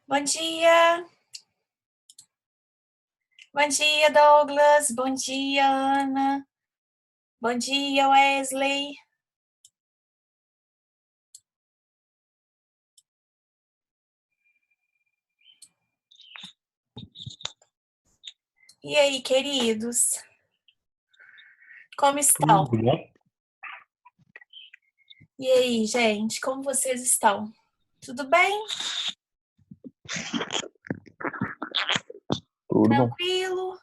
Bom dia! Bom dia, Douglas! Bom dia, Ana! Bom dia, Wesley! E aí, queridos? Como Tudo estão? bom? E aí, gente, como vocês estão? Tudo bem? Tudo bom. Tranquilo?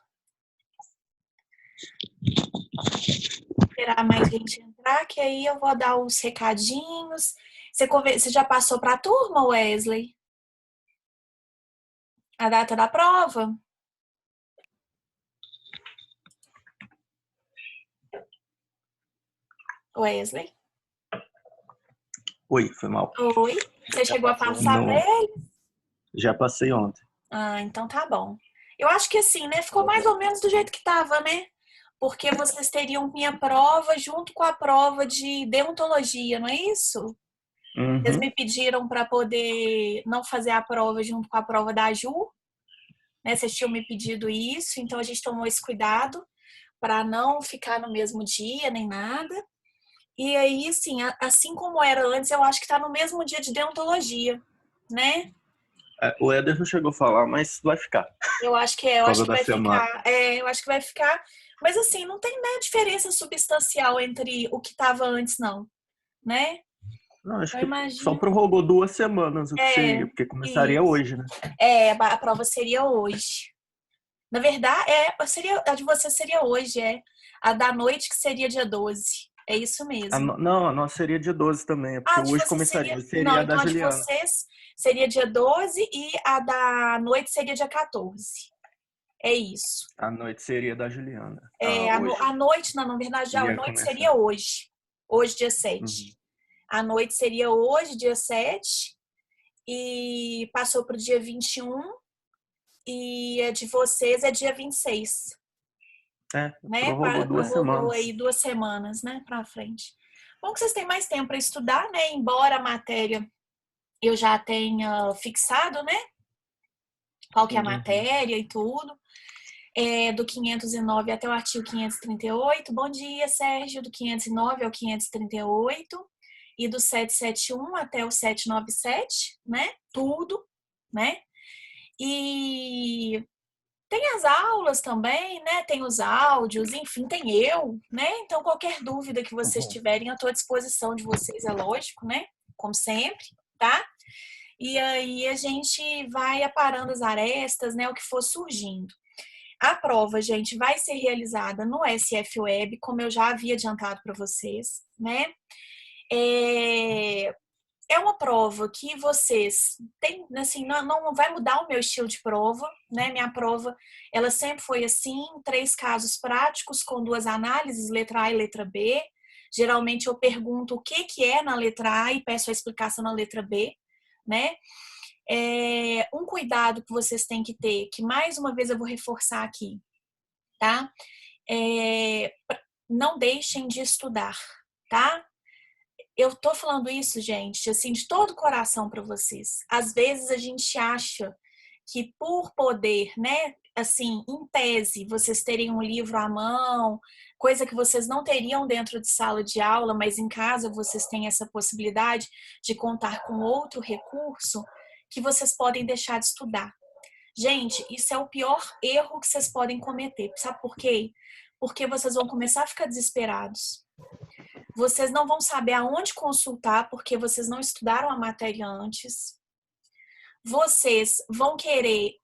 Esperar mais gente entrar, que aí eu vou dar os recadinhos. Você já passou para a turma, Wesley? A data da prova? Wesley? Oi, foi mal. Oi? Você Já chegou a passei passar para no... ele? Já passei ontem. Ah, então tá bom. Eu acho que assim, né? Ficou mais ou menos do jeito que tava, né? Porque vocês teriam minha prova junto com a prova de deontologia, não é isso? Eles Uhum. me pediram para poder não fazer a prova junto com a prova da Ju, né? Vocês tinham me pedido isso, então a gente tomou esse cuidado para não ficar no mesmo dia nem nada. E aí, assim, assim como era antes, eu acho que tá no mesmo dia de deontologia, né? O Éder não chegou a falar, mas vai ficar. Eu Por acho causa que da vai semana. ficar, eu acho que vai ficar, mas assim, não tem, né, diferença substancial entre o que estava antes, não, né? Não, acho Eu que só imagino. prorrogou 2 semanas o que É, seria, porque começaria isso. hoje, né? A prova seria hoje. Na verdade, a de você seria hoje, é. A da noite que seria dia 12. É isso mesmo. Não, a nossa seria dia 12 também, é Ah, porque a de hoje você começaria. seria. Hoje Não, seria a da então a de Juliana. vocês seria dia 12 e a da noite seria dia 14. É isso. A noite seria da Juliana. Ah, A hoje. noite, não, na verdade, a Ia noite seria começar. hoje. Hoje, dia Uhum. 7. A noite seria hoje, dia 7. E passou para o dia 21. E a de vocês é dia 26, É, né? prorrogou duas Prorrogou semanas. aí 2 semanas, né, para frente. Bom que vocês têm mais tempo para estudar, né? Embora a matéria eu já tenha fixado, né? Qual que é a Uhum. matéria e tudo. Do 509 até o artigo 538. Bom dia, Sérgio. Do 509 ao 538. E do 771 até o 797, né? Tudo, né? E tem as aulas também, né? Tem os áudios, enfim, tem eu, né? Então, qualquer dúvida que vocês Uhum. tiverem, eu estou à disposição de vocês, é lógico, né? Como sempre, tá? E aí a gente vai aparando as arestas, né? O que for surgindo. A prova, gente, vai ser realizada no SF Web, como eu já havia adiantado para vocês, né? É, é uma prova que vocês têm, assim, não vai mudar o meu estilo de prova, né? Minha prova, ela sempre foi assim, 3 casos práticos com 2 análises, letra A e letra B. Geralmente eu pergunto o que que é na letra A e peço a explicação na letra B, né? Um cuidado que vocês têm que ter, que mais uma vez eu vou reforçar aqui, tá? É, não deixem de estudar, tá? Eu tô falando isso, gente, assim, de todo o coração para vocês. Às vezes a gente acha que por poder, né, assim, em tese, vocês terem um livro à mão, coisa que vocês não teriam dentro de sala de aula, mas em casa vocês têm essa possibilidade de contar com outro recurso, que vocês podem deixar de estudar. Gente, isso é o pior erro que vocês podem cometer. Sabe por quê? Porque vocês vão começar a ficar desesperados. Vocês não vão saber aonde consultar porque vocês não estudaram a matéria antes. Vocês vão querer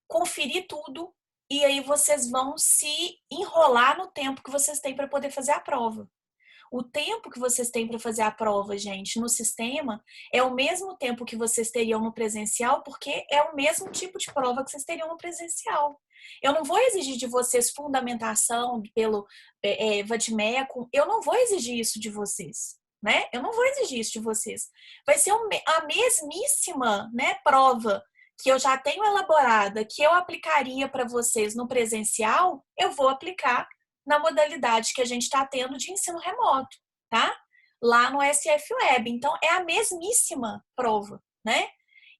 conferir tudo e aí vocês vão se enrolar no tempo que vocês têm para poder fazer a prova. O tempo que vocês têm para fazer a prova, gente, no sistema é o mesmo tempo que vocês teriam no presencial, porque é o mesmo tipo de prova que vocês teriam no presencial. Eu não vou exigir de vocês fundamentação pelo Vadimeco, eu não vou exigir isso de vocês, né? Eu não vou exigir isso de vocês. Vai ser a mesmíssima, né, prova que eu já tenho elaborada, que eu aplicaria para vocês no presencial, eu vou aplicar na modalidade que a gente está tendo de ensino remoto, tá? Lá no SF Web. Então, é a mesmíssima prova, né?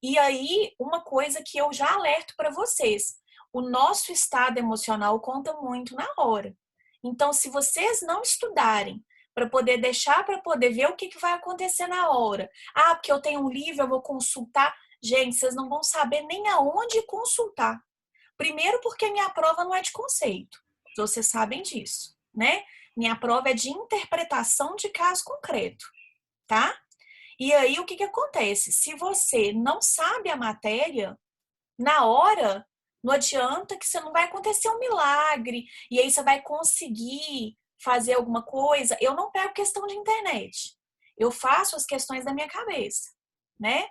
E aí, uma coisa que eu já alerto para vocês, o nosso estado emocional conta muito na hora. Então, se vocês não estudarem para poder deixar para poder ver o que vai acontecer na hora. Ah, porque eu tenho um livro, eu vou consultar. Gente, vocês não vão saber nem aonde consultar. Primeiro porque minha prova não é de conceito. Vocês sabem disso, né? Minha prova é de interpretação de caso concreto, tá? E aí, o que acontece? Se você não sabe a matéria, na hora, não adianta que você não vai acontecer um milagre, e aí você vai conseguir fazer alguma coisa. Eu não pego questão de internet. Eu faço as questões da minha cabeça, né?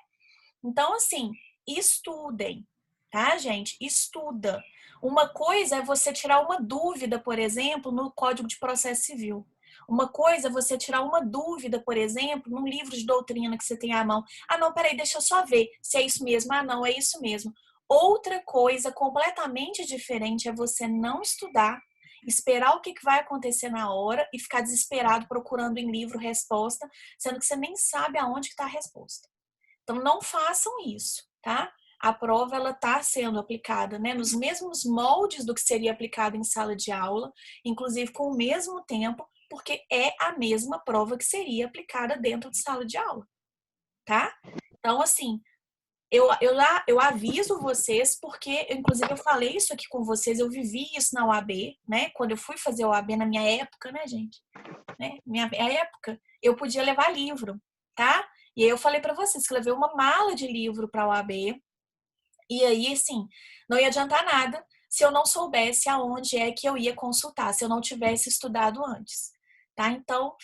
Então, assim, estudem, tá, gente? Estuda. Uma coisa é você tirar uma dúvida, por exemplo, no Código de Processo Civil. Uma coisa é você tirar uma dúvida, por exemplo, num livro de doutrina que você tem à mão. Ah, não, peraí, deixa eu só ver se é isso mesmo. Ah, não, é isso mesmo. Outra coisa completamente diferente é você não estudar, esperar o que vai acontecer na hora e ficar desesperado procurando em livro resposta, sendo que você nem sabe aonde está a resposta. Então, não façam isso, tá? A prova, ela está sendo aplicada, né, nos mesmos moldes do que seria aplicado em sala de aula, inclusive com o mesmo tempo, porque é a mesma prova que seria aplicada dentro de sala de aula, tá? Então, assim, eu aviso vocês, porque, inclusive, eu falei isso aqui com vocês, eu vivi isso na UAB, né? Quando eu fui fazer a UAB na minha época, né, gente? Né? Minha época, eu podia levar livro, tá? E aí eu falei para vocês que eu levei uma mala de livro para a UAB, e aí, assim, não ia adiantar nada se eu não soubesse aonde é que eu ia consultar, se eu não tivesse estudado antes, tá? Então,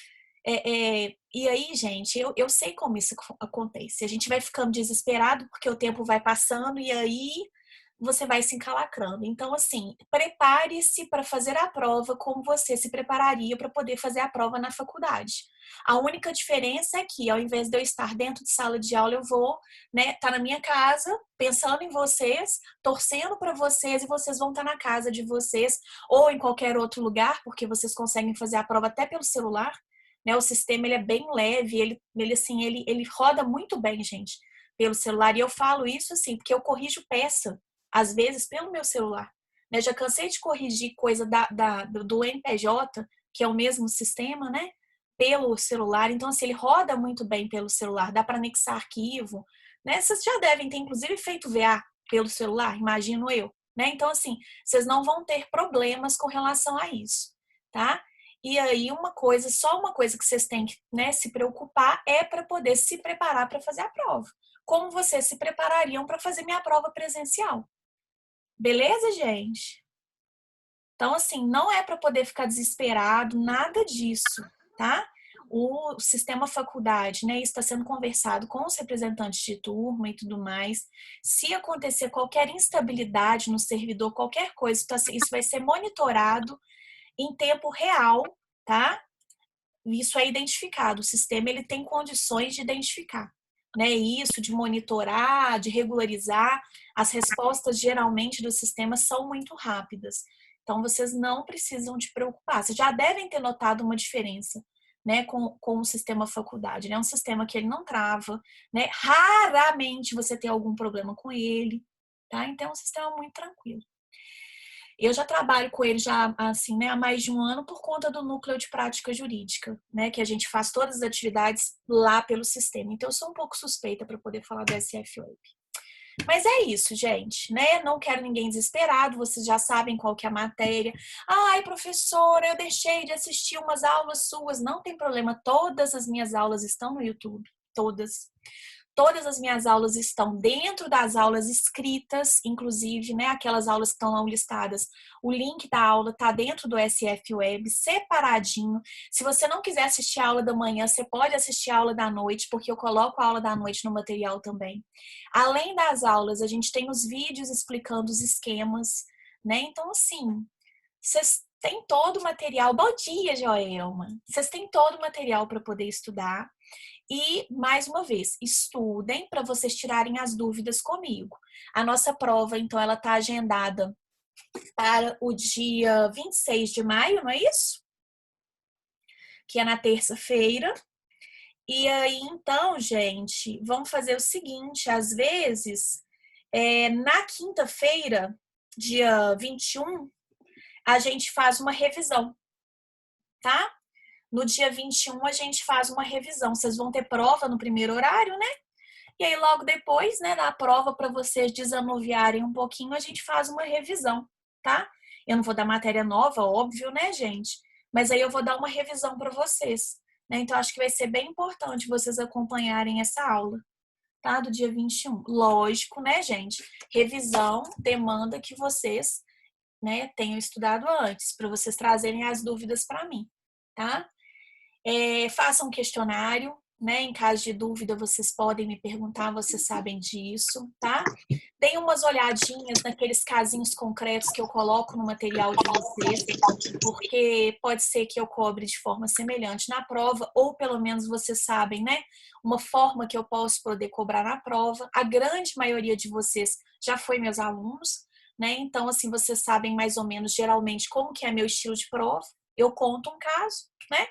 e aí, gente, eu sei como isso acontece. A gente vai ficando desesperado porque o tempo vai passando e aí você vai se encalacrando. Então, assim, prepare-se para fazer a prova como você se prepararia para poder fazer a prova na faculdade. A única diferença é que, ao invés de eu estar dentro de sala de aula, eu vou, né, estar na minha casa, pensando em vocês, torcendo para vocês e vocês vão estar na casa de vocês ou em qualquer outro lugar, porque vocês conseguem fazer a prova até pelo celular. Né, o sistema ele é bem leve, ele roda muito bem, gente, pelo celular. E eu falo isso assim, porque eu corrijo peça, às vezes, pelo meu celular. Né? Já cansei de corrigir coisa do MPJ, que é o mesmo sistema, né? Pelo celular. Então, assim, ele roda muito bem pelo celular, dá para anexar arquivo. Né? Vocês já devem ter, inclusive, feito VA pelo celular, imagino eu. Né? Então, assim, vocês não vão ter problemas com relação a isso, tá? E aí, só uma coisa que vocês têm que, né, se preocupar é para poder se preparar para fazer a prova. Como vocês se preparariam para fazer minha prova presencial? Beleza, gente? Então, assim, não é para poder ficar desesperado, nada disso, tá? O sistema faculdade, né, está sendo conversado com os representantes de turma e tudo mais. Se acontecer qualquer instabilidade no servidor, qualquer coisa, isso vai ser monitorado em tempo real, tá? Isso é identificado. O sistema ele tem condições de identificar, né? Isso, de monitorar, de regularizar. As respostas geralmente do sistema são muito rápidas. Então, vocês não precisam de preocupar. Vocês já devem ter notado uma diferença, né, com o sistema faculdade. É, né? Um sistema que ele não trava, né? Raramente você tem algum problema com ele, tá? Então, é um sistema muito tranquilo. Eu já trabalho com ele já assim, né, há mais de um ano por conta do núcleo de prática jurídica, né, que a gente faz todas as atividades lá pelo sistema. Então eu sou um pouco suspeita para poder falar do SF-Web. Mas é isso, gente, né? Não quero ninguém desesperado, vocês já sabem qual que é a matéria. Ai, professora, eu deixei de assistir umas aulas suas. Não tem problema, todas as minhas aulas estão no YouTube, todas. Todas as minhas aulas estão dentro das aulas escritas, inclusive, né, aquelas aulas que estão lá listadas. O link da aula está dentro do SF Web, separadinho. Se você não quiser assistir a aula da manhã, você pode assistir a aula da noite, porque eu coloco a aula da noite no material também. Além das aulas, a gente tem os vídeos explicando os esquemas, né? Então, assim, vocês têm todo o material. Bom dia, Joelma! Vocês têm todo o material para poder estudar. E, mais uma vez, estudem para vocês tirarem as dúvidas comigo. A nossa prova, então, ela está agendada para o dia 26 de maio, não é isso? Que é na terça-feira. E aí, então, gente, vamos fazer o seguinte, às vezes, na quinta-feira, dia 21, a gente faz uma revisão, tá? No dia 21 a gente faz uma revisão. Vocês vão ter prova no primeiro horário, né? E aí logo depois, né, da prova para vocês desanuviarem um pouquinho, a gente faz uma revisão, tá? Eu não vou dar matéria nova, óbvio, né, gente? Mas aí eu vou dar uma revisão para vocês, né? Então acho que vai ser bem importante vocês acompanharem essa aula, tá? Do dia 21. Lógico, né, gente? Revisão demanda que vocês, né, tenham estudado antes, para vocês trazerem as dúvidas para mim, tá? Façam um questionário, né? Em caso de dúvida, vocês podem me perguntar, vocês sabem disso, tá? Deem umas olhadinhas naqueles casinhos concretos que eu coloco no material de vocês, porque pode ser que eu cobre de forma semelhante na prova, ou pelo menos vocês sabem, né? Uma forma que eu posso poder cobrar na prova. A grande maioria de vocês já foi meus alunos, né? Então, assim, vocês sabem mais ou menos, geralmente, como que é meu estilo de prova. Eu conto um caso, né?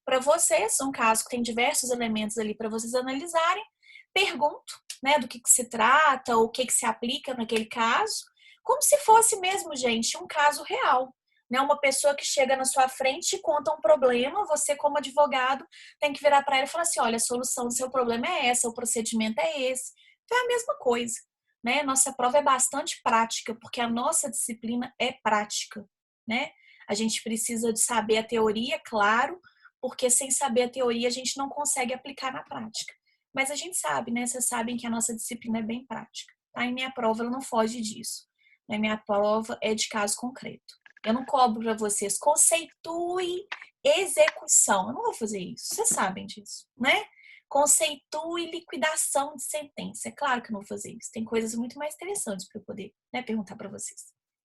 Para vocês, um caso que tem diversos elementos ali para vocês analisarem, pergunto, né, do que se trata, ou o que se aplica naquele caso, como se fosse mesmo, gente, um caso real, né? Uma pessoa que chega na sua frente e conta um problema, você como advogado tem que virar para ela e falar assim, olha, a solução do seu problema é essa, o procedimento é esse. Então é a mesma coisa, né? Nossa prova é bastante prática, porque a nossa disciplina é prática, né? A gente precisa de saber a teoria, claro, porque sem saber a teoria a gente não consegue aplicar na prática. Mas a gente sabe, né? Vocês sabem que a nossa disciplina é bem prática, tá? E minha prova ela não foge disso. Né? Minha prova é de caso concreto. Eu não cobro para vocês conceitue execução. Eu não vou fazer isso. Vocês sabem disso, né? Conceitue liquidação de sentença. É claro que eu não vou fazer isso. Tem coisas muito mais interessantes para eu poder, né, perguntar para vocês,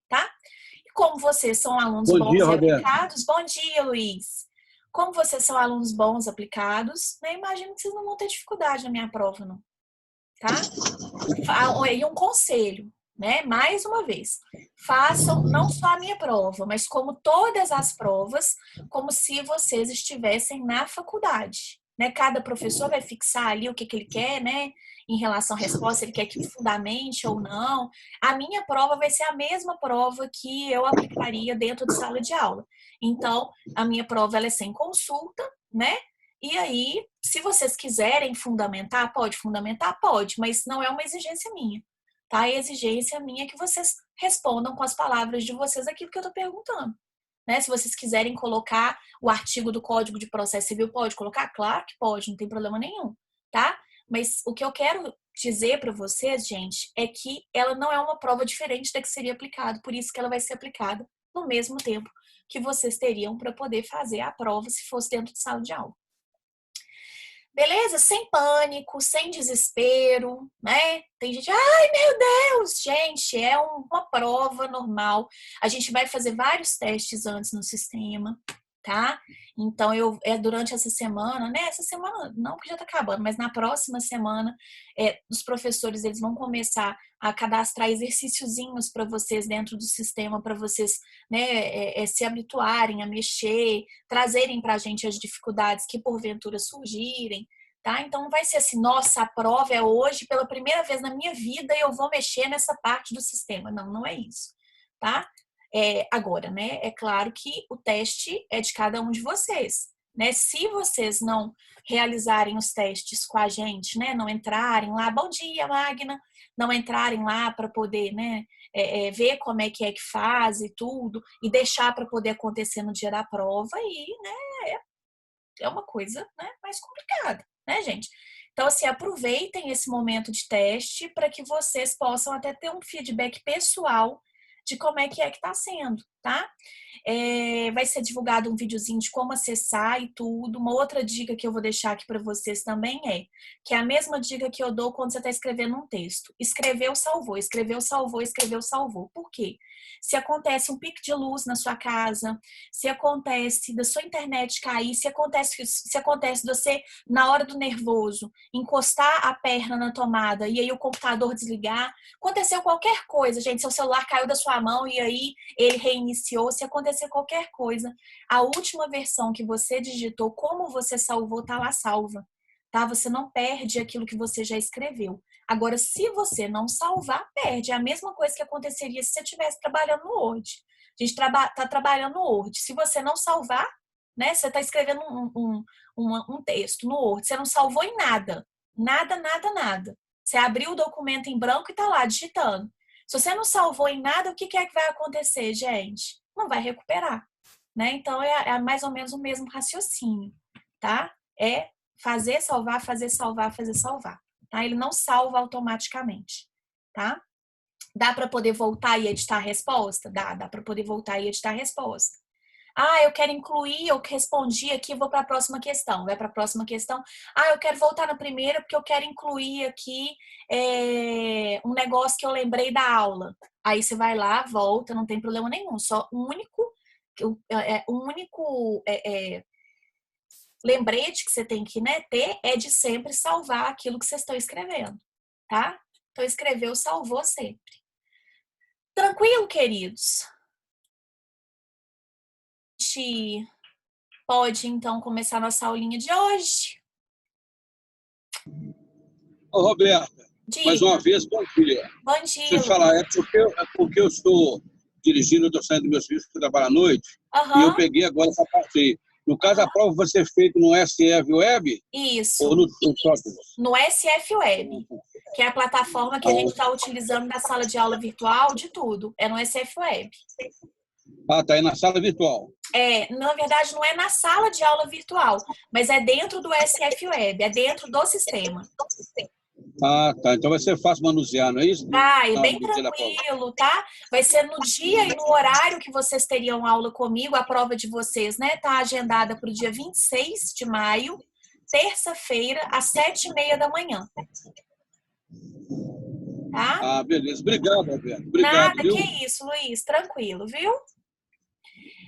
tá? E como vocês são alunos Bom dia, bons e Roberto. aplicados, bom dia, Luiz. Como vocês são alunos bons, aplicados, né, imagino que vocês não vão ter dificuldade na minha prova, não. Tá? E um conselho, né? Mais uma vez, façam não só a minha prova, mas como todas as provas, como se vocês estivessem na faculdade. Né? Cada professor vai fixar ali o que ele quer, né? Em relação à resposta, ele quer que fundamente ou não. A minha prova vai ser a mesma prova que eu aplicaria dentro de sala de aula. Então, a minha prova ela é sem consulta, né? E aí, se vocês quiserem fundamentar, pode, mas não é uma exigência minha, tá? A exigência minha é que vocês respondam com as palavras de vocês aquilo que eu tô perguntando, né? Se vocês quiserem colocar o artigo do Código de Processo Civil, pode colocar? Claro que pode, não tem problema nenhum, tá? Mas o que eu quero dizer para vocês, gente, é que ela não é uma prova diferente da que seria aplicada, por isso que ela vai ser aplicada no mesmo tempo que vocês teriam para poder fazer a prova se fosse dentro de sala de aula. Beleza? Sem pânico, sem desespero, né? Tem gente, ai meu Deus, gente, é uma prova normal. A gente vai fazer vários testes antes no sistema, tá? Então, durante essa semana, né? Essa semana não, porque já tá acabando, mas na próxima semana, os professores, eles vão começar a cadastrar exercíciozinhos para vocês dentro do sistema, para vocês, né, se habituarem a mexer, trazerem para a gente as dificuldades que porventura surgirem, tá? Então, vai ser assim, nossa, a prova é hoje, pela primeira vez na minha vida, eu vou mexer nessa parte do sistema. Não, não é isso, tá? Agora, né, é claro que o teste é de cada um de vocês, né? Se vocês não realizarem os testes com a gente, né, não entrarem lá, bom dia, Magna, não entrarem lá para poder, né, ver como é que faz e tudo, e deixar para poder acontecer no dia da prova, e, né, é uma coisa, né, mais complicada, né, gente? Então, assim, aproveitem esse momento de teste para que vocês possam até ter um feedback pessoal de como é que está sendo, tá? Vai ser divulgado um videozinho de como acessar e tudo. Uma outra dica que eu vou deixar aqui para vocês também que é a mesma dica que eu dou quando você está escrevendo um texto. Escreveu, salvou, escreveu, salvou, escreveu, salvou. Por quê? Se acontece um pico de luz na sua casa, se acontece da sua internet cair, se acontece de você, na hora do nervoso, encostar a perna na tomada e aí o computador desligar, aconteceu qualquer coisa, gente, seu celular caiu da sua mão e aí ele reiniciou, se acontecer qualquer coisa, a última versão que você digitou, como você salvou, tá lá salva. tá? Você não perde aquilo que você já escreveu. Agora, se você não salvar, perde. É a mesma coisa que aconteceria se você estivesse trabalhando no Word. A gente tá trabalhando no Word. Se você não salvar, né? Você está escrevendo um texto no Word, você não salvou em nada. Nada, nada, nada. Você abriu o documento em branco e tá lá digitando. Se você não salvou em nada, o que é que vai acontecer, gente? Não vai recuperar, né? Então é mais ou menos o mesmo raciocínio, tá? É fazer, salvar, fazer, salvar, fazer, salvar, tá? Ele não salva automaticamente, tá? Dá para poder voltar e editar a resposta? Dá para poder voltar e editar a resposta. Ah, eu quero incluir, eu respondi aqui, vou para a próxima questão. Vai para a próxima questão. Ah, eu quero voltar na primeira porque eu quero incluir aqui um negócio que eu lembrei da aula. Aí você vai lá, volta, não tem problema nenhum. Só um único lembrete que você tem que, né, ter é de sempre salvar aquilo que vocês estão escrevendo, tá? Então, escreveu, salvou sempre. Tranquilo, queridos? A gente pode, então, começar nossa aulinha de hoje. Ô, Roberta, mais Diga. uma vez, bom dia. Bom Deixa eu dia, te falar, Lu. é porque eu estou dirigindo, eu estou saindo dos meus filhos para trabalhar à noite, e eu Aham, peguei agora essa parte aí. No caso, a prova vai ser feita no SF Web ou isso. no Sócrates? No SF Web, que é a plataforma que a gente está utilizando na sala de aula virtual, de tudo. É no SF Web. Ah, tá aí na sala virtual. Na verdade, não é na sala de aula virtual, mas é dentro do SF Web, é dentro do sistema. Ah, tá. Então vai ser fácil manusear, não é isso? Vai, No bem dia da prova. tranquilo, tá? Vai ser no dia e no horário que vocês teriam aula comigo. A prova de vocês, né, tá agendada para o dia 26 de maio, terça-feira, às 7h30 da manhã, tá? Ah, beleza. Obrigado, Roberto. Obrigado, Nada, que viu? isso, Luiz, tranquilo, viu?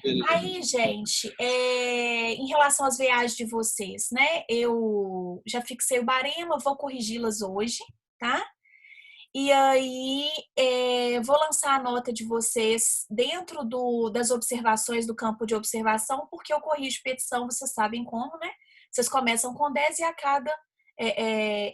Beleza. Aí, gente, em relação às viagens de vocês, né? Eu já fixei o barema, vou corrigi-las hoje, tá? E aí, vou lançar a nota de vocês dentro das observações do campo de observação, porque eu corrijo petição, vocês sabem como, né? Vocês começam com 10 e a cada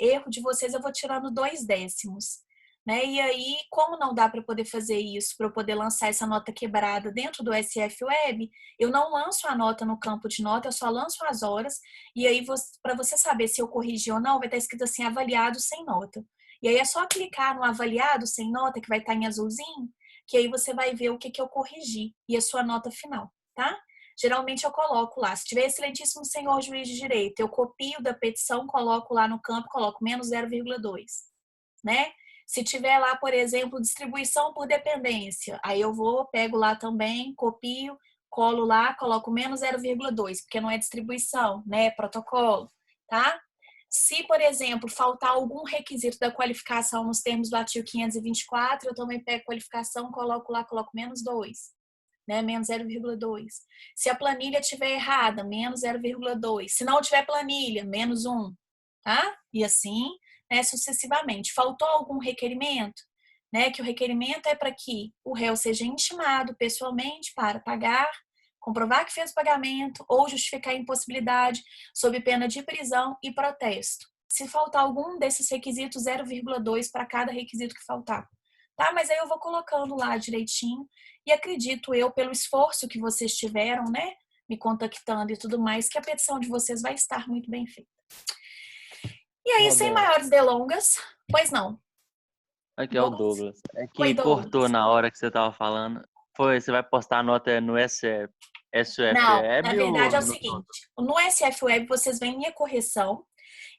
erro de vocês eu vou tirando 2 décimos. Né? E aí, como não dá para poder fazer isso, para eu poder lançar essa nota quebrada dentro do SF Web, eu não lanço a nota no campo de nota, eu só lanço as horas. E aí, para você saber se eu corrigi ou não, vai estar escrito assim, avaliado sem nota. E aí é só clicar no avaliado sem nota, que vai estar em azulzinho, que aí você vai ver o que eu corrigi e a sua nota final, tá? Geralmente eu coloco lá, se tiver excelentíssimo senhor juiz de direito, eu copio da petição, coloco lá no campo, coloco menos 0,2, né? Se tiver lá, por exemplo, distribuição por dependência, aí eu pego lá também, copio, colo lá, coloco menos 0,2, porque não é distribuição, né? É protocolo, tá? Se, por exemplo, faltar algum requisito da qualificação nos termos do artigo 524, eu também pego qualificação, coloco lá, coloco menos 2, né? Menos 0,2. Se a planilha estiver errada, menos 0,2. Se não tiver planilha, menos 1, tá? E assim, né, sucessivamente. Faltou algum requerimento? Né, que o requerimento é para que o réu seja intimado pessoalmente para pagar, comprovar que fez o pagamento ou justificar a impossibilidade sob pena de prisão e protesto. Se faltar algum desses requisitos, 0,2 para cada requisito que faltar. Tá? Mas aí eu vou colocando lá direitinho e acredito eu, pelo esforço que vocês tiveram, né, me contactando e tudo mais, que a petição de vocês vai estar muito bem feita. E aí, sem Roberto. maiores delongas, pois não. Aqui é o Douglas. É Oi, que Douglas. cortou na hora que você tava falando. Você vai postar a nota no SF Não, na Web verdade é ou o no seguinte, no SF Web vocês veem minha correção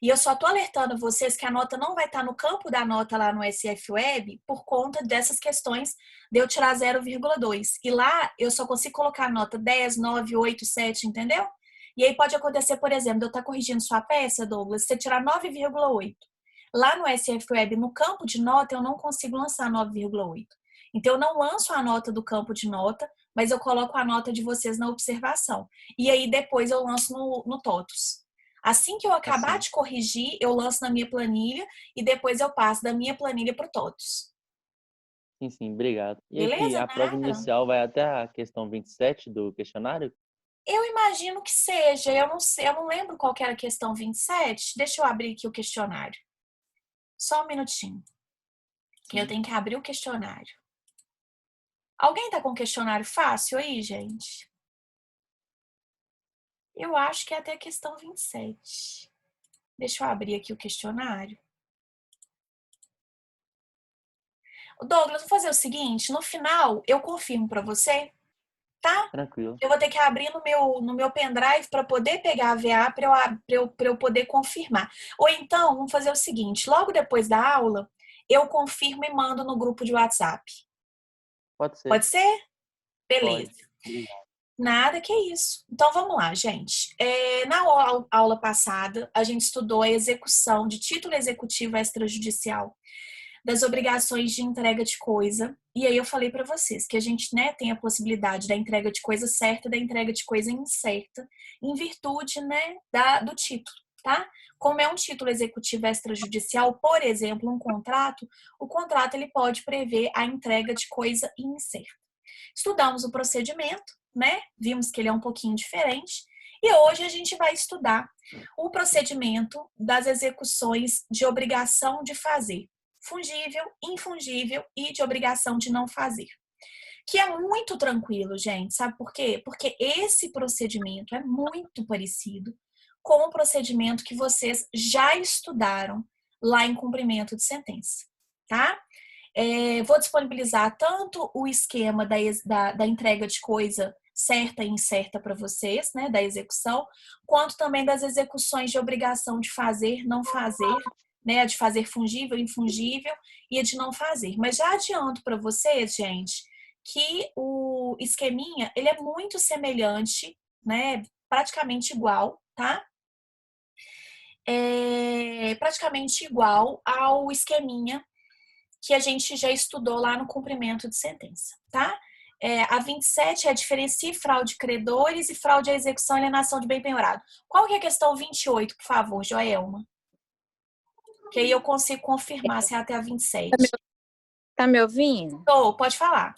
e eu só tô alertando vocês que a nota não vai estar no campo da nota lá no SF Web por conta dessas questões de eu tirar 0,2. E lá eu só consigo colocar a nota 10, 9, 8, 7, entendeu? E aí pode acontecer, por exemplo, de eu estar corrigindo sua peça, Douglas, você tirar 9,8. Lá no SF Web, no campo de nota, eu não consigo lançar 9,8. Então, eu não lanço a nota do campo de nota, mas eu coloco a nota de vocês na observação. E aí, depois, eu lanço no TOTUS. Assim que eu acabar Assim. de corrigir, eu lanço na minha planilha e depois eu passo da minha planilha para o TOTUS. Sim, obrigado. E aqui, Beleza? a prova Nada. inicial vai até a questão 27 do questionário? Eu imagino que seja, eu não sei, eu não lembro qual que era a questão 27. Deixa eu abrir aqui o questionário. Só um minutinho, que eu tenho que abrir o questionário. Alguém tá com questionário fácil aí, gente? Eu acho que é até a questão 27. Deixa eu abrir aqui o questionário. Douglas, vou fazer o seguinte, no final eu confirmo para você, tá? Tranquilo. Eu vou ter que abrir no meu pendrive para poder pegar a VA para eu poder confirmar. Ou então, vamos fazer o seguinte, logo depois da aula, eu confirmo e mando no grupo de WhatsApp. Pode ser. Pode ser? Beleza. Pode. Nada que isso. Então vamos lá, gente. Na aula passada, a gente estudou a execução de título executivo extrajudicial das obrigações de entrega de coisa. E aí eu falei para vocês que a gente, né, tem a possibilidade da entrega de coisa certa e da entrega de coisa incerta, em virtude, né, do título, tá? Como é um título executivo extrajudicial, por exemplo, um contrato, o contrato ele pode prever a entrega de coisa incerta. Estudamos o procedimento, né? Vimos que ele é um pouquinho diferente. E hoje a gente vai estudar o procedimento das execuções de obrigação de fazer, fungível, infungível e de obrigação de não fazer. Que é muito tranquilo, gente. Sabe por quê? Porque esse procedimento é muito parecido com o procedimento que vocês já estudaram lá em cumprimento de sentença, tá? Vou disponibilizar tanto o esquema da entrega de coisa certa e incerta para vocês, né, da execução, quanto também das execuções de obrigação de fazer, não fazer, né, de fazer fungível, infungível e a de não fazer. Mas já adianto para vocês, gente, que o esqueminha, ele é muito semelhante, né, praticamente igual, tá? Praticamente igual ao esqueminha que a gente já estudou lá no cumprimento de sentença, tá? A 27 é diferencie fraude credores e fraude à execução e alienação de bem penhorado. Qual que é a questão 28, por favor, Joelma? Que aí eu consigo confirmar se é até a 27. Tá me ouvindo? Tô, pode falar.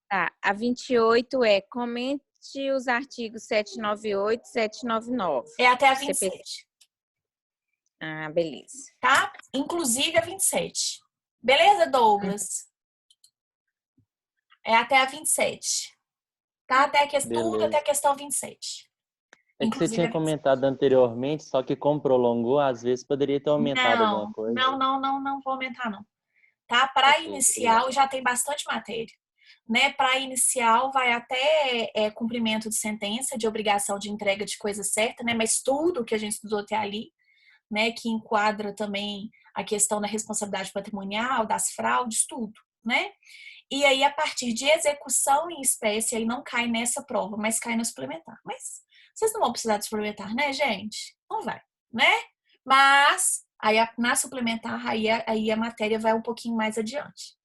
Tá. A 28 é comente os artigos 798 e 799. É até a 27. Ah, beleza. Tá? Inclusive a 27. Beleza, Douglas? É até a 27. Tá? Tudo até a questão 27. É que você tinha comentado anteriormente, só que como prolongou, às vezes poderia ter aumentado alguma coisa. Não vou aumentar, não. Tá? Para inicial já tem bastante matéria. Né? Para inicial vai até cumprimento de sentença, de obrigação de entrega de coisa certa, né? Mas tudo que a gente estudou até ali, né? Que enquadra também a questão da responsabilidade patrimonial, das fraudes, tudo, né? E aí, a partir de execução em espécie, aí não cai nessa prova, mas cai no suplementar. Mas vocês não vão precisar de suplementar, né, gente? Não vai, né? Mas aí na suplementar, aí a matéria vai um pouquinho mais adiante,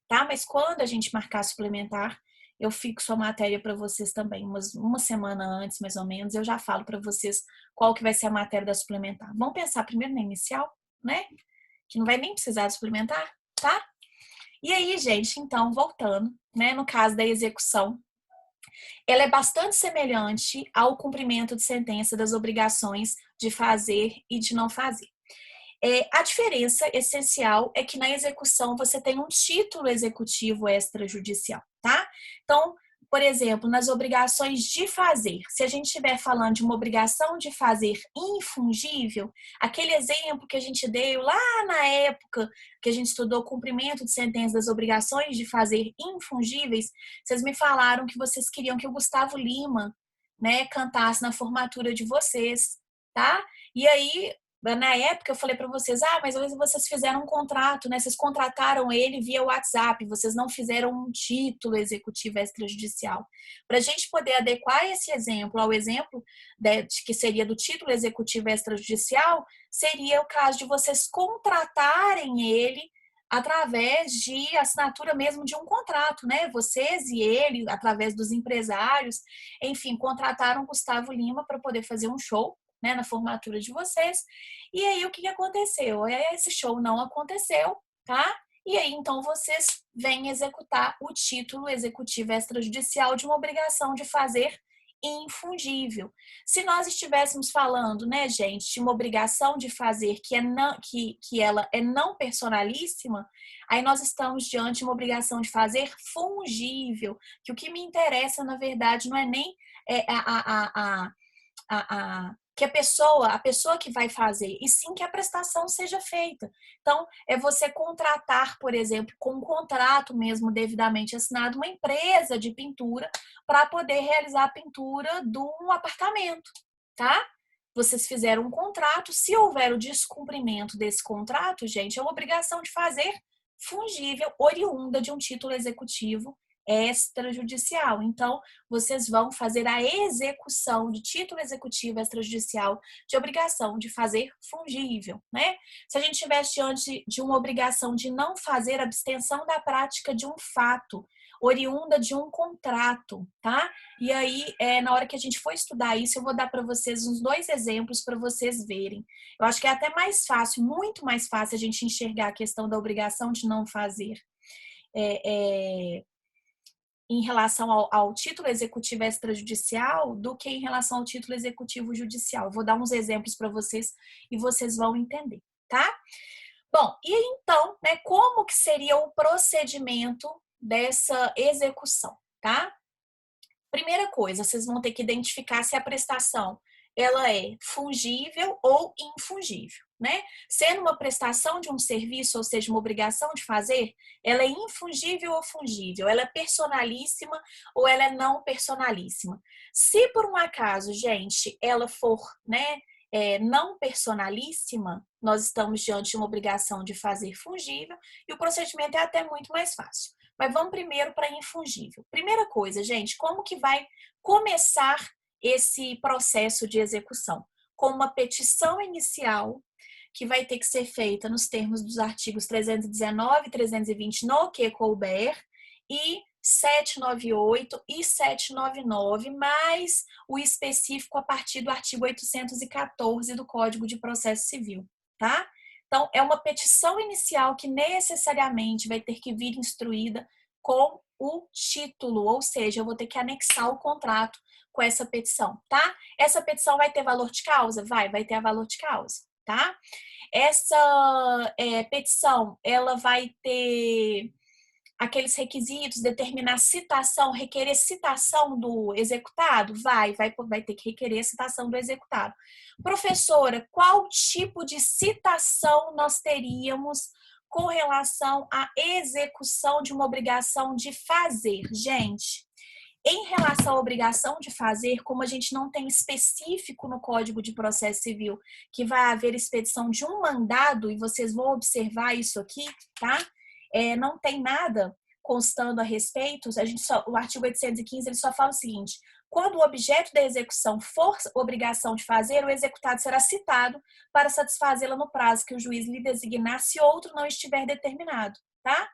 tá? Mas quando a gente marcar suplementar, eu fixo a matéria para vocês também, uma semana antes, mais ou menos, eu já falo para vocês qual que vai ser a matéria da suplementar. Vamos pensar primeiro na inicial, né? Que não vai nem precisar de suplementar, tá? E aí, gente, então, voltando, né? No caso da execução, ela é bastante semelhante ao cumprimento de sentença das obrigações de fazer e de não fazer. A diferença essencial é que na execução você tem um título executivo extrajudicial, tá? Então, por exemplo, nas obrigações de fazer, se a gente estiver falando de uma obrigação de fazer infungível, aquele exemplo que a gente deu lá na época que a gente estudou cumprimento de sentença das obrigações de fazer infungíveis, vocês me falaram que vocês queriam que o Gustavo Lima, né, cantasse na formatura de vocês, tá? E aí, na época eu falei para vocês, mas às vezes vocês fizeram um contrato, né? Vocês contrataram ele via WhatsApp, vocês não fizeram um título executivo extrajudicial. Para a gente poder adequar esse exemplo ao exemplo que seria do título executivo extrajudicial, seria o caso de vocês contratarem ele através de assinatura mesmo de um contrato, né? Vocês e ele, através dos empresários, enfim, contrataram Gustavo Lima para poder fazer um show, né, na formatura de vocês. E aí o que aconteceu? Esse show não aconteceu, tá? E aí então vocês vêm executar o título executivo extrajudicial de uma obrigação de fazer infungível. Se nós estivéssemos falando, né, gente, de uma obrigação de fazer que ela é não personalíssima, aí nós estamos diante de uma obrigação de fazer fungível, que o que me interessa, na verdade, não é nem que a pessoa que vai fazer, e sim que a prestação seja feita. Então, é você contratar, por exemplo, com um contrato mesmo devidamente assinado, uma empresa de pintura para poder realizar a pintura de um apartamento, tá? Vocês fizeram um contrato, se houver o descumprimento desse contrato, gente, é uma obrigação de fazer fungível, oriunda de um título executivo extrajudicial. Então, vocês vão fazer a execução de título executivo extrajudicial de obrigação de fazer fungível, né? Se a gente estivesse diante de uma obrigação de não fazer abstenção da prática de um fato, oriunda de um contrato, tá? E aí, na hora que a gente for estudar isso, eu vou dar para vocês uns 2 exemplos para vocês verem. Eu acho que é até mais fácil, muito mais fácil a gente enxergar a questão da obrigação de não fazer em relação ao título executivo extrajudicial do que em relação ao título executivo judicial. Vou dar uns exemplos para vocês e vocês vão entender, tá? Bom, e então, né, como que seria o procedimento dessa execução, tá? Primeira coisa, vocês vão ter que identificar se a prestação ela é fungível ou infungível, né? Sendo uma prestação de um serviço, ou seja, uma obrigação de fazer, ela é infungível ou fungível? Ela é personalíssima ou ela é não personalíssima? Se por um acaso, gente, ela for, né, não personalíssima, nós estamos diante de uma obrigação de fazer fungível e o procedimento é até muito mais fácil. Mas vamos primeiro para infungível. Primeira coisa, gente, como que vai começar esse processo de execução? Com uma petição inicial que vai ter que ser feita nos termos dos artigos 319 e 320 no que couber e 798 e 799, mais o específico a partir do artigo 814 do Código de Processo Civil, tá? Então, é uma petição inicial que necessariamente vai ter que vir instruída com o título, ou seja, eu vou ter que anexar o contrato com essa petição, tá? Essa petição vai ter valor de causa? Vai ter valor de causa, tá? Essa petição, ela vai ter aqueles requisitos, determinar citação, requerer citação do executado? Vai ter que requerer citação do executado. Professora, qual tipo de citação nós teríamos com relação à execução de uma obrigação de fazer? Gente, em relação à obrigação de fazer, como a gente não tem específico no Código de Processo Civil que vai haver expedição de um mandado, e vocês vão observar isso aqui, tá? Não tem nada constando a respeito, o artigo 815 ele só fala o seguinte: quando o objeto da execução for obrigação de fazer, o executado será citado para satisfazê-la no prazo que o juiz lhe designar, se outro não estiver determinado, tá?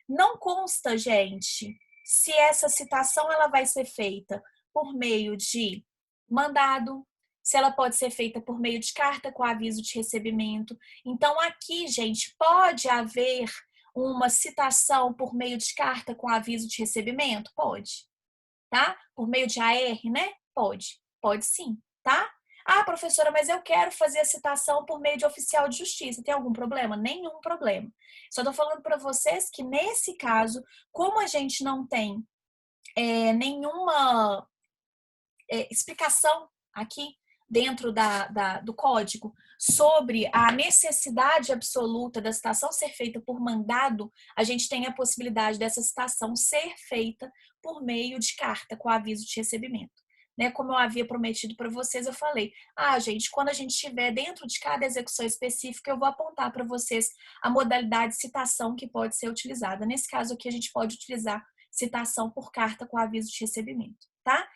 Não consta, gente, se essa citação ela vai ser feita por meio de mandado, se ela pode ser feita por meio de carta com aviso de recebimento. Então, aqui, gente, pode haver uma citação por meio de carta com aviso de recebimento? Pode, tá? Por meio de AR, né? Pode sim, tá? Ah, professora, mas eu quero fazer a citação por meio de oficial de justiça. Tem algum problema? Nenhum problema. Só tô falando para vocês que, nesse caso, como a gente não tem nenhuma explicação aqui dentro do código sobre a necessidade absoluta da citação ser feita por mandado, a gente tem a possibilidade dessa citação ser feita por meio de carta com aviso de recebimento. Né? Como eu havia prometido para vocês, eu falei, gente, quando a gente estiver dentro de cada execução específica, eu vou apontar para vocês a modalidade de citação que pode ser utilizada. Nesse caso aqui, a gente pode utilizar citação por carta com aviso de recebimento, tá?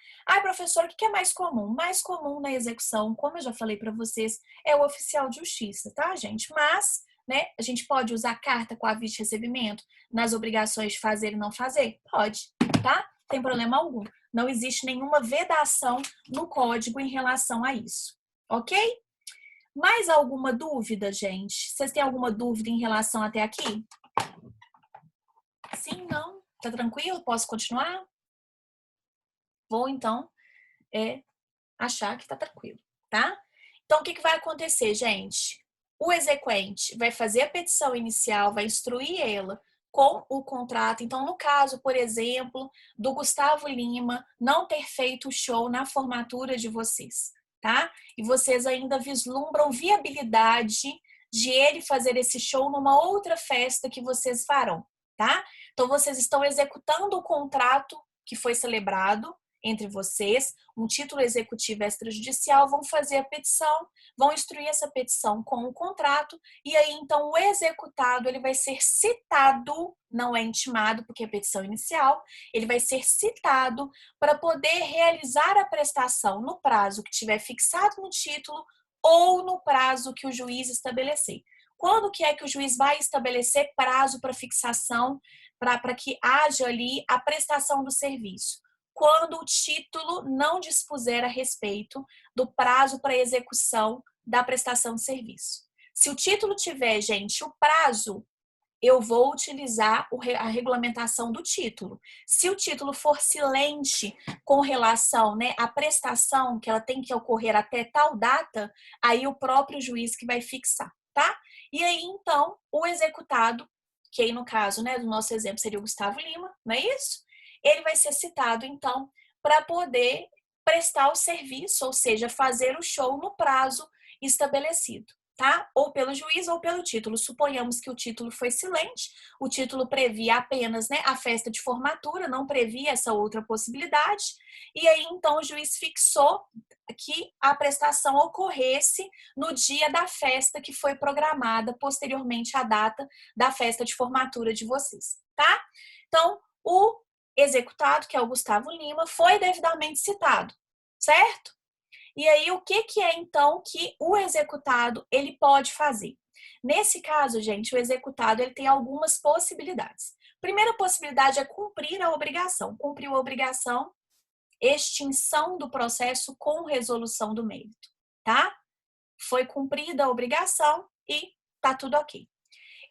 Professor, o que é mais comum? Mais comum na execução, como eu já falei para vocês, é o oficial de justiça, tá, gente? Mas, né, a gente pode usar carta com aviso de recebimento nas obrigações de fazer e não fazer? Pode, tá? Não tem problema algum. Não existe nenhuma vedação no código em relação a isso, ok? Mais alguma dúvida, gente? Vocês têm alguma dúvida em relação até aqui? Sim, não? Tá tranquilo? Posso continuar? Vou, então, achar que tá tranquilo, tá? Então, o que vai acontecer, gente? O exequente vai fazer a petição inicial, vai instruir ela com o contrato. Então, no caso, por exemplo, do Gustavo Lima não ter feito o show na formatura de vocês, tá? E vocês ainda vislumbram viabilidade de ele fazer esse show numa outra festa que vocês farão, tá? Então, vocês estão executando o contrato que foi celebrado entre vocês, um título executivo extrajudicial, vão fazer a petição, vão instruir essa petição com o contrato, e aí então o executado ele vai ser citado, não é intimado, porque é petição inicial, ele vai ser citado para poder realizar a prestação no prazo que tiver fixado no título ou no prazo que o juiz estabelecer. Quando que é que o juiz vai estabelecer prazo para fixação, para que haja ali a prestação do serviço? Quando o título não dispuser a respeito do prazo para execução da prestação de serviço. Se o título tiver, gente, o prazo, eu vou utilizar a regulamentação do título. Se o título for silente com relação, né, à prestação, que ela tem que ocorrer até tal data, aí o próprio juiz que vai fixar, tá? E aí, então, o executado, que aí no caso, né, do nosso exemplo seria o Gustavo Lima, não é isso? Ele vai ser citado, então, para poder prestar o serviço, ou seja, fazer o show no prazo estabelecido, tá? Ou pelo juiz ou pelo título. Suponhamos que o título foi silente, o título previa apenas, né, a festa de formatura, não previa essa outra possibilidade, e aí, então, o juiz fixou que a prestação ocorresse no dia da festa que foi programada posteriormente à data da festa de formatura de vocês, tá? Então, o executado, que é o Gustavo Lima, foi devidamente citado, certo? E aí, o que é então que o executado ele pode fazer? Nesse caso, gente, o executado ele tem algumas possibilidades. Primeira possibilidade é cumprir a obrigação. Cumpriu a obrigação, extinção do processo com resolução do mérito, tá? Foi cumprida a obrigação e tá tudo ok.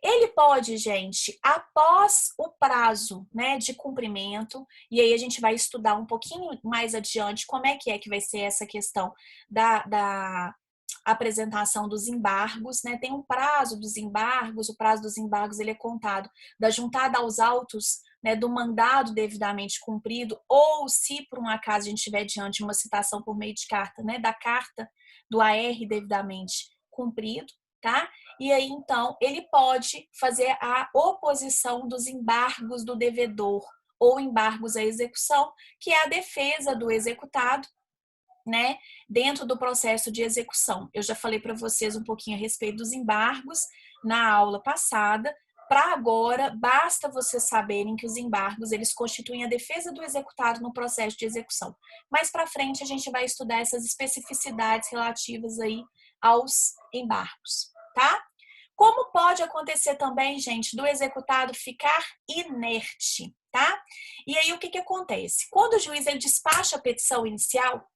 Ele pode, gente, após o prazo, né, de cumprimento, e aí a gente vai estudar um pouquinho mais adiante como é que vai ser essa questão da apresentação dos embargos, né? Tem um prazo dos embargos, o prazo dos embargos ele é contado da juntada aos autos, né, do mandado devidamente cumprido, ou se por um acaso a gente estiver diante de uma citação por meio de carta, né, da carta do AR devidamente cumprido, tá? E aí, então, ele pode fazer a oposição dos embargos do devedor ou embargos à execução, que é a defesa do executado, né, dentro do processo de execução. Eu já falei para vocês um pouquinho a respeito dos embargos na aula passada. Para agora, basta vocês saberem que os embargos, eles constituem a defesa do executado no processo de execução. Mais para frente, a gente vai estudar essas especificidades relativas aí aos embargos, tá? Como pode acontecer também, gente, do executado ficar inerte, tá? E aí, o que acontece? Quando o juiz ele despacha a petição inicial,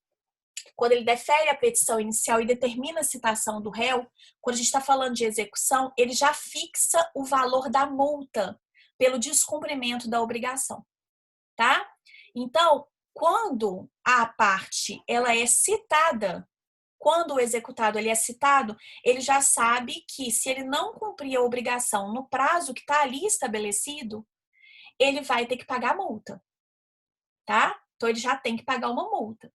quando ele defere a petição inicial e determina a citação do réu, quando a gente está falando de execução, ele já fixa o valor da multa pelo descumprimento da obrigação, tá? Então, quando a parte ela é citada, quando o executado ele é citado, ele já sabe que se ele não cumprir a obrigação no prazo que está ali estabelecido, ele vai ter que pagar a multa, tá? Então, ele já tem que pagar uma multa.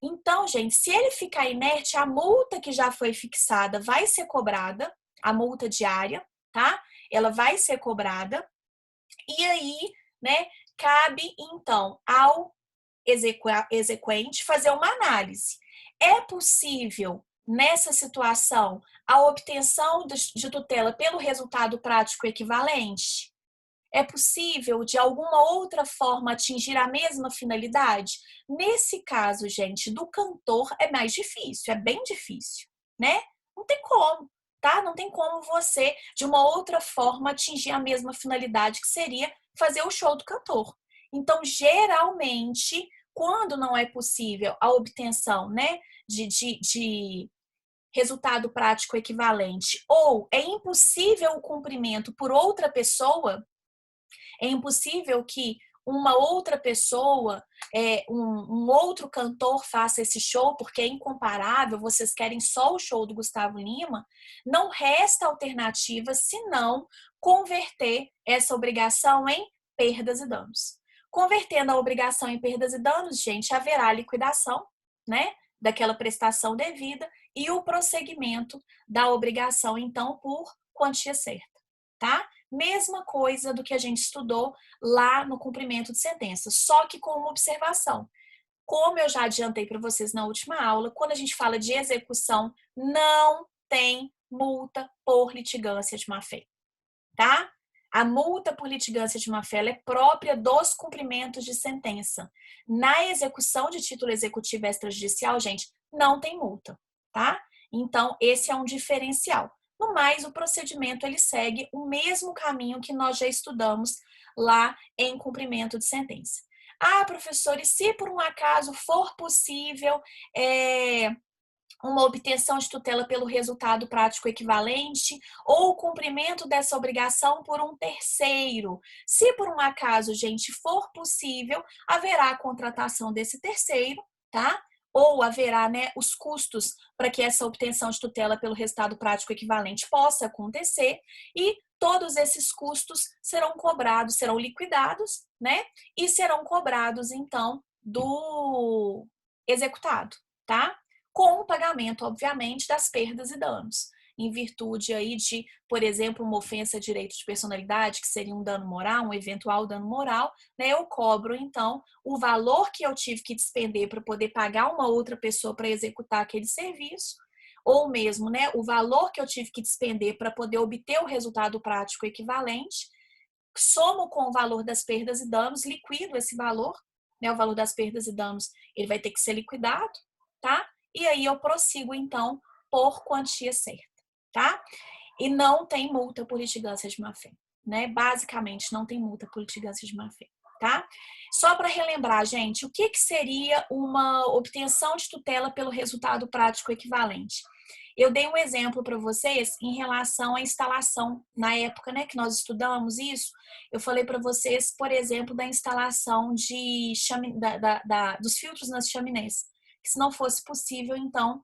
Então, gente, se ele ficar inerte, a multa que já foi fixada vai ser cobrada, a multa diária, tá? Ela vai ser cobrada. E aí, né, cabe, então, ao exequente fazer uma análise. É possível, nessa situação, a obtenção de tutela pelo resultado prático equivalente? É possível, de alguma outra forma, atingir a mesma finalidade? Nesse caso, gente, do cantor é mais difícil, é bem difícil, né? Não tem como, tá? Não tem como você, de uma outra forma, atingir a mesma finalidade, que seria fazer o show do cantor. Então, geralmente, quando não é possível a obtenção, né, de resultado prático equivalente, ou é impossível o cumprimento por outra pessoa, é impossível que uma outra pessoa, um outro cantor faça esse show, porque é incomparável, vocês querem só o show do Gustavo Lima, não resta alternativa senão converter essa obrigação em perdas e danos. Convertendo a obrigação em perdas e danos, gente, haverá liquidação, né, daquela prestação devida e o prosseguimento da obrigação, então, por quantia certa, tá? Mesma coisa do que a gente estudou lá no cumprimento de sentença, só que com uma observação. Como eu já adiantei para vocês na última aula, quando a gente fala de execução, não tem multa por litigância de má-fé, tá? A multa por litigância de má-fé é própria dos cumprimentos de sentença. Na execução de título executivo extrajudicial, gente, não tem multa, tá? Então, esse é um diferencial. No mais, o procedimento ele segue o mesmo caminho que nós já estudamos lá em cumprimento de sentença. Ah, professor, e se por um acaso for possível uma obtenção de tutela pelo resultado prático equivalente ou o cumprimento dessa obrigação por um terceiro? Se por um acaso, gente, for possível, haverá a contratação desse terceiro, tá? Ou haverá, né, os custos para que essa obtenção de tutela pelo resultado prático equivalente possa acontecer e todos esses custos serão cobrados, serão liquidados, né? E serão cobrados, então, do executado, tá? Com o pagamento, obviamente, das perdas e danos, em virtude aí de, por exemplo, uma ofensa a direito de personalidade, que seria um dano moral, um eventual dano moral, né? Eu cobro, então, o valor que eu tive que despender para poder pagar uma outra pessoa para executar aquele serviço, ou mesmo, né, o valor que eu tive que despender para poder obter o resultado prático equivalente, somo com o valor das perdas e danos, liquido esse valor, né? O valor das perdas e danos, ele vai ter que ser liquidado, tá? E aí eu prossigo, então, por quantia certa, tá? E não tem multa por litigância de má-fé, né? Basicamente, não tem multa por litigância de má-fé, tá? Só para relembrar, gente, o que seria uma obtenção de tutela pelo resultado prático equivalente? Eu dei um exemplo para vocês em relação à instalação. Na época, né, que nós estudamos isso, eu falei para vocês, por exemplo, da instalação de dos filtros nas chaminés. Que se não fosse possível, então,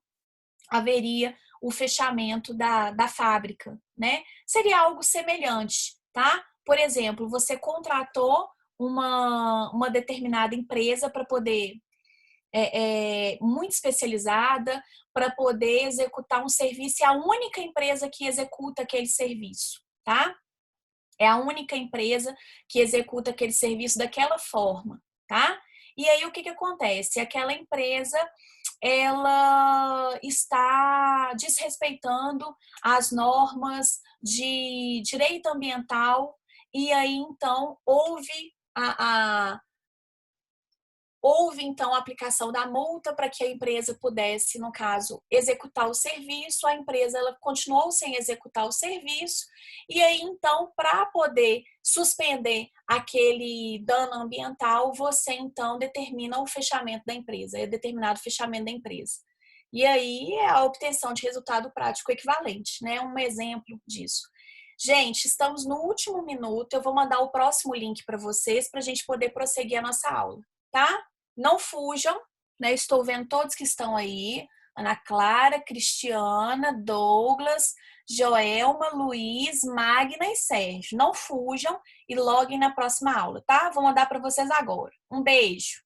haveria o fechamento da fábrica, né? Seria algo semelhante, tá? Por exemplo, você contratou uma determinada empresa para poder, muito especializada, para poder executar um serviço, é a única empresa que executa aquele serviço, tá? É a única empresa que executa aquele serviço daquela forma, tá? E aí, o que acontece? Aquela empresa, ela está desrespeitando as normas de direito ambiental e aí, então, houve então a aplicação da multa para que a empresa pudesse, no caso, executar o serviço. A empresa ela continuou sem executar o serviço e aí então para poder suspender aquele dano ambiental, você então determina o fechamento da empresa, é determinado o fechamento da empresa. E aí é a obtenção de resultado prático equivalente, né? Um exemplo disso. Gente, estamos no último minuto, eu vou mandar o próximo link para vocês para a gente poder prosseguir a nossa aula, tá? Não fujam, né? Estou vendo todos que estão aí, Ana Clara, Cristiana, Douglas, Joelma, Luiz, Magna e Sérgio. Não fujam e loguem na próxima aula, tá? Vou mandar para vocês agora. Um beijo!